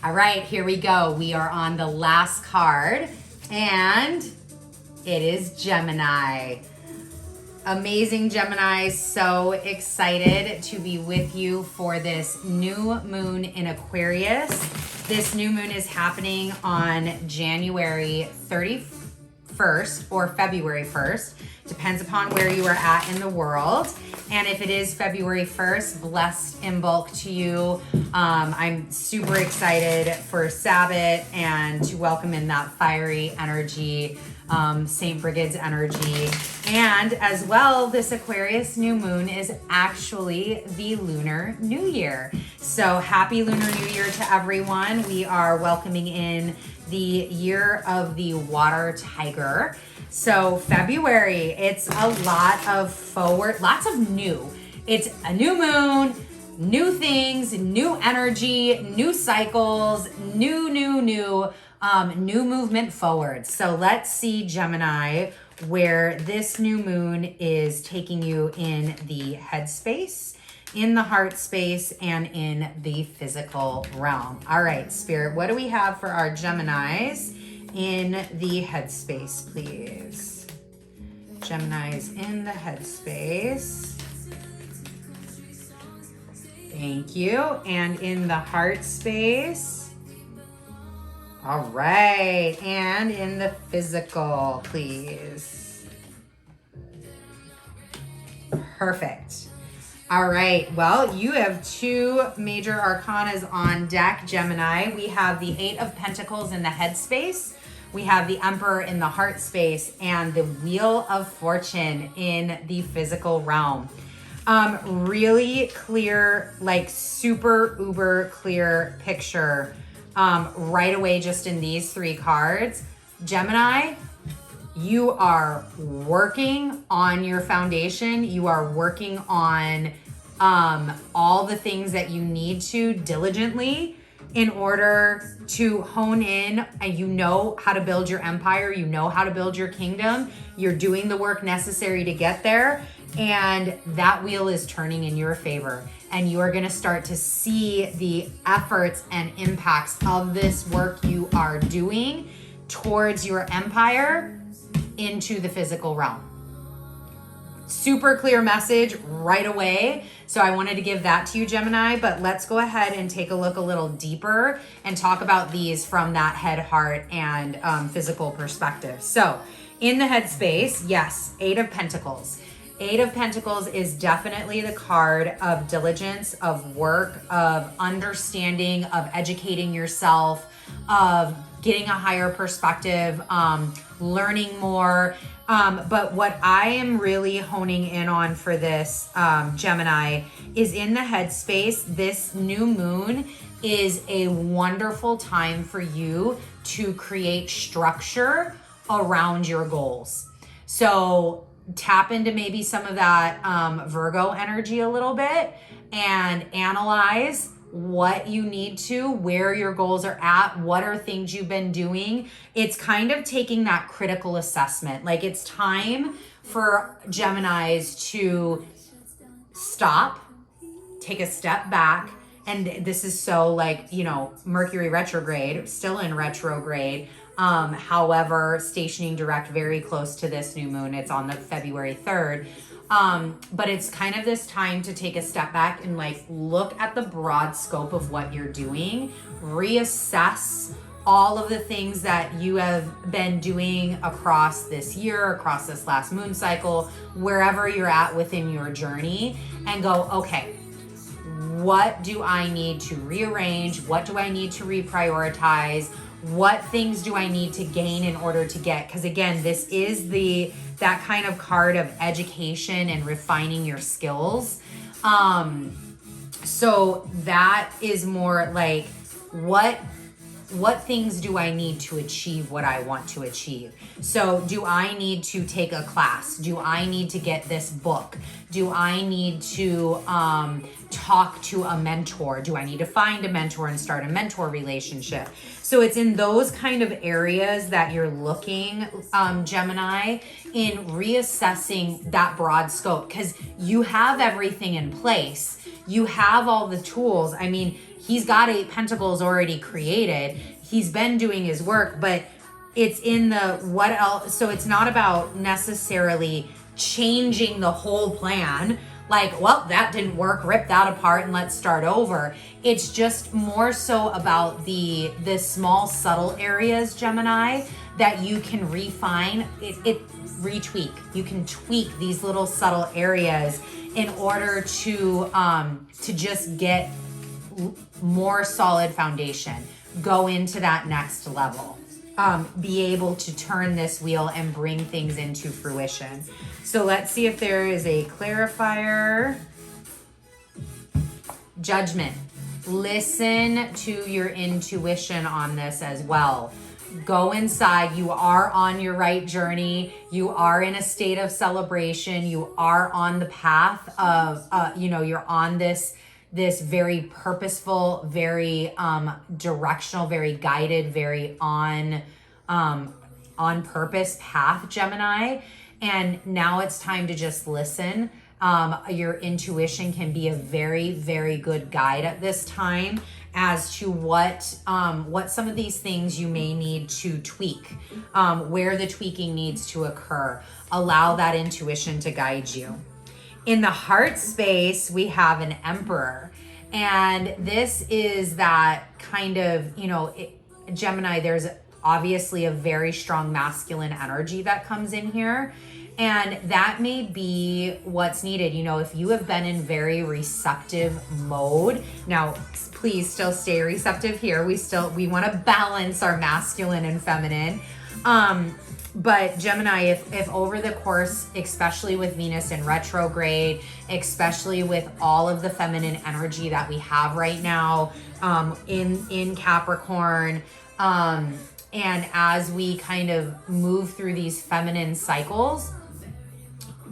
All right, here we go. We are on the last card, and it is Gemini. Amazing Gemini, so excited to be with you for this new moon in Aquarius. This new moon is happening on January 31st or February 1st. Depends upon where you are at in the world. And if it is February 1st, blessed in bulk to you. I'm super excited for Sabbath and to welcome in that fiery energy, St. Brigid's energy. And as well, this Aquarius new moon is actually the Lunar New Year. So happy Lunar New Year to everyone. We are welcoming in the year of the water tiger. So February, it's a lot of forward, lots of new. It's a new moon, new things, new energy, new cycles, new movement forward. So let's see, Gemini, where this new moon is taking you in the headspace, in the heart space, and in the physical realm. All right, Spirit, what do we have for our Geminis in the headspace, please? Gemini's in the headspace. Thank you. And in the heart space. All right. And in the physical, please. Perfect. All right. Well, you have two major arcanas on deck, Gemini. We have the Eight of Pentacles in the headspace. We have the Emperor in the heart space and the Wheel of Fortune in the physical realm. Really clear, like super uber clear picture right away just in these three cards. Gemini, you are working on your foundation. You are working on all the things that you need to diligently in order to hone in, and you know how to build your empire, you know how to build your kingdom, you're doing the work necessary to get there, and that wheel is turning in your favor. And you are gonna start to see the efforts and impacts of this work you are doing towards your empire into the physical realm. Super clear message right away. So I wanted to give that to you, Gemini, but let's go ahead and take a look a little deeper and talk about these from that head, heart, and physical perspective. So in the headspace, yes, Eight of Pentacles. Eight of Pentacles is definitely the card of diligence, of work, of understanding, of educating yourself, of getting a higher perspective, learning more. But what I am really honing in on for this, Gemini, is in the headspace. This new moon is a wonderful time for you to create structure around your goals. So tap into maybe some of that Virgo energy a little bit and analyze what you need to, where your goals are at, what are things you've been doing. It's kind of taking that critical assessment. Like, it's time for Geminis to stop, take a step back. And this is so like, you know, Mercury retrograde, still in retrograde. However, stationing direct very close to this new moon. It's on the February 3rd. But it's kind of this time to take a step back and like look at the broad scope of what you're doing, reassess all of the things that you have been doing across this year, across this last moon cycle, wherever you're at within your journey, and go, okay, what do I need to rearrange? What do I need to reprioritize? What things do I need to gain in order to get? Because again, this is that kind of card of education and refining your skills. So that is more like, what things do I need to achieve what I want to achieve? So do I need to take a class? Do I need to get this book? Do I need to talk to a mentor? Do I need to find a mentor and start a mentor relationship? So it's in those kind of areas that you're looking, Gemini, in reassessing that broad scope, because you have everything in place. You have all the tools. I mean, he's got 8 pentacles already created. He's been doing his work, but it's in the what else. So it's not about necessarily changing the whole plan. Like, well, that didn't work, rip that apart and let's start over. It's just more so about the small subtle areas, Gemini, that you can refine, retweak. You can tweak these little subtle areas in order to just get more solid foundation, go into that next level. Be able to turn this wheel and bring things into fruition. So let's see if there is a clarifier. Judgment. Listen to your intuition on this as well. Go inside. You are on your right journey. You are in a state of celebration. You are on the path of, you're on this very purposeful, very directional, very guided, very on purpose path, Gemini. And now it's time to just listen. Your intuition can be a very, very good guide at this time as to what some of these things you may need to tweak, where the tweaking needs to occur. Allow that intuition to guide you. In the heart space, we have an Emperor. And this is that kind of, Gemini, there's obviously a very strong masculine energy that comes in here. And that may be what's needed. If you have been in very receptive mode, now please still stay receptive here. We want to balance our masculine and feminine. But Gemini, if over the course, especially with Venus in retrograde, especially with all of the feminine energy that we have right now in Capricorn, and as we kind of move through these feminine cycles,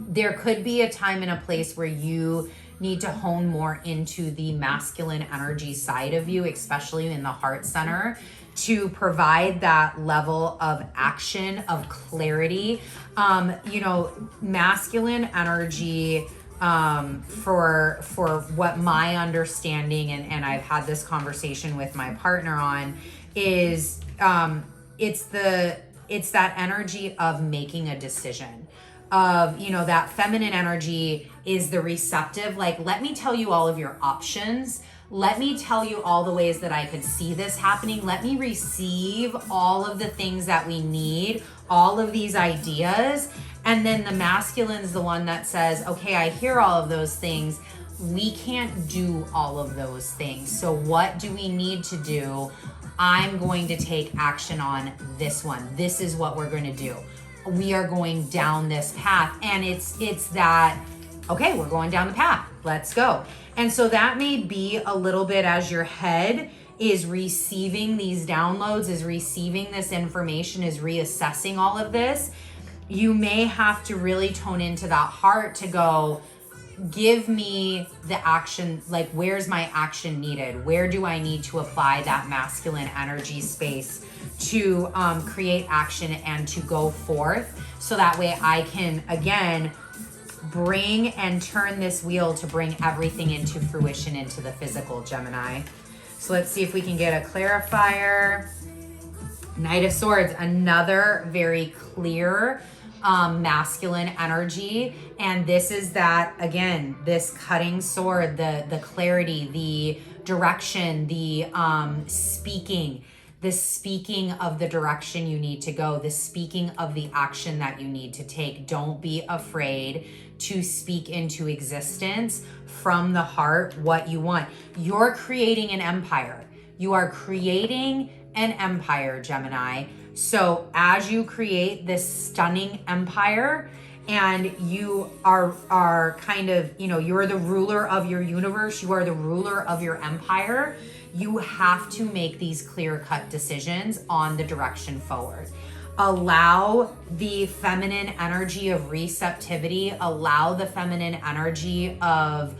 there could be a time and a place where you need to hone more into the masculine energy side of you, especially in the heart center, to provide that level of action, of clarity. Masculine energy, for what my understanding, and I've had this conversation with my partner on, is it's that energy of making a decision. That feminine energy is the receptive, like, let me tell you all of your options. Let me tell you all the ways that I could see this happening. Let me receive all of the things that we need, all of these ideas. And then the masculine is the one that says, okay, I hear all of those things. We can't do all of those things. So what do we need to do? I'm going to take action on this one. This is what we're going to do. We are going down this path. And it's that, okay, we're going down the path. Let's go. And so that may be a little bit as your head is receiving these downloads, is receiving this information, is reassessing all of this. You may have to really tone into that heart to go, give me the action, like, where's my action needed? Where do I need to apply that masculine energy space to create action and to go forth, so that way I can, again, bring and turn this wheel to bring everything into fruition, into the physical, Gemini. So let's see if we can get a clarifier. Knight of Swords, another very clear masculine energy. And this is that, again, this cutting sword, the clarity, the direction, the speaking of the direction you need to go, the speaking of the action that you need to take. Don't be afraid to speak into existence from the heart what you want. You're creating an empire. You are creating an empire, Gemini. So as you create this stunning empire, and you are kind of, you're the ruler of your universe, you are the ruler of your empire, you have to make these clear-cut decisions on the direction forward. Allow the feminine energy of receptivity, allow the feminine energy of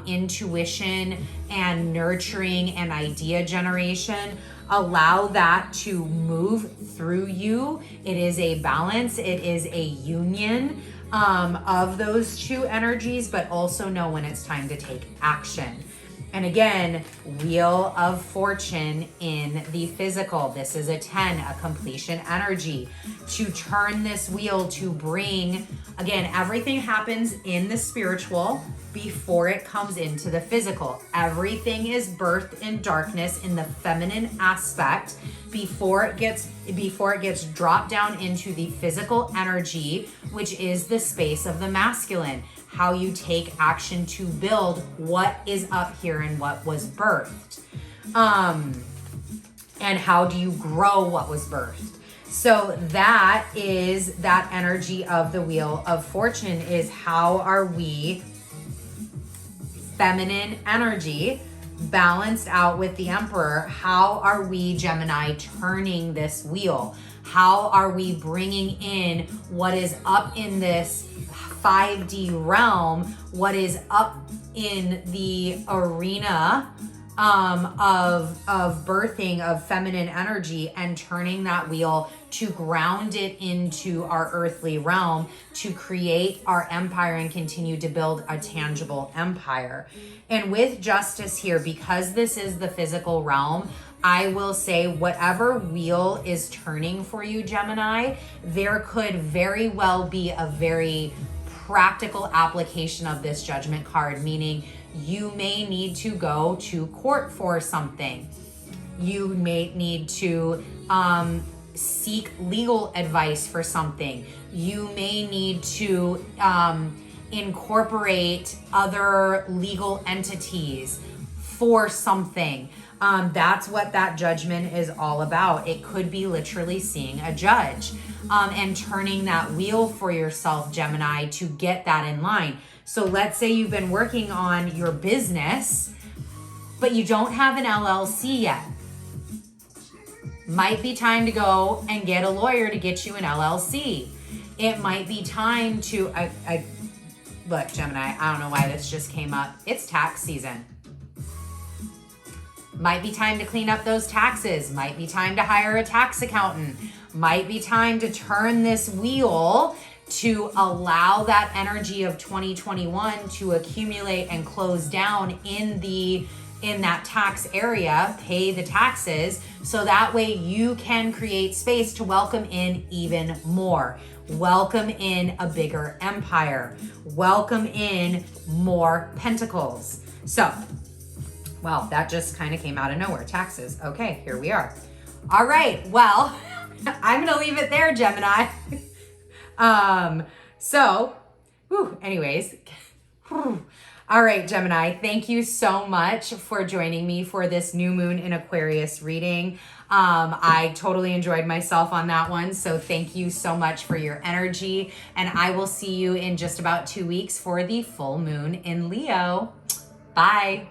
intuition and nurturing and idea generation. Allow that to move through you. It is a balance. It is a union of those two energies, but also know when it's time to take action. And again, Wheel of Fortune in the physical. This is a 10, a completion energy. To turn this wheel to bring, again, everything happens in the spiritual before it comes into the physical. Everything is birthed in darkness in the feminine aspect before it gets dropped down into the physical energy, which is the space of the masculine. How you take action to build what is up here and what was birthed. And how do you grow what was birthed? So that is that energy of the Wheel of Fortune, is how are we, feminine energy, balanced out with the Emperor, how are we, Gemini, turning this wheel? How are we bringing in what is up in this 5D realm, what is up in the arena of birthing of feminine energy, and turning that wheel to ground it into our earthly realm to create our empire and continue to build a tangible empire. And with justice here, because this is the physical realm, I will say whatever wheel is turning for you, Gemini, there could very well be a very practical application of this Judgment card, meaning you may need to go to court for something. You may need to seek legal advice for something. You may need to incorporate other legal entities for something. That's what that Judgment is all about. It could be literally seeing a judge and turning that wheel for yourself, Gemini, to get that in line. So let's say you've been working on your business, but you don't have an LLC yet. Might be time to go and get a lawyer to get you an LLC. It might be time to, look, Gemini, I don't know why this just came up. It's tax season. Might be time to clean up those taxes. Might be time to hire a tax accountant. Might be time to turn this wheel to allow that energy of 2021 to accumulate and close down in that tax area, pay the taxes, so that way you can create space to welcome in even more. Welcome in a bigger empire. Welcome in more pentacles. So, well, that just kind of came out of nowhere. Taxes. Okay, here we are. All right, well, I'm going to leave it there, Gemini. Anyways. All right, Gemini, thank you so much for joining me for this new moon in Aquarius reading. I totally enjoyed myself on that one. So thank you so much for your energy. And I will see you in just about 2 weeks for the full moon in Leo. Bye.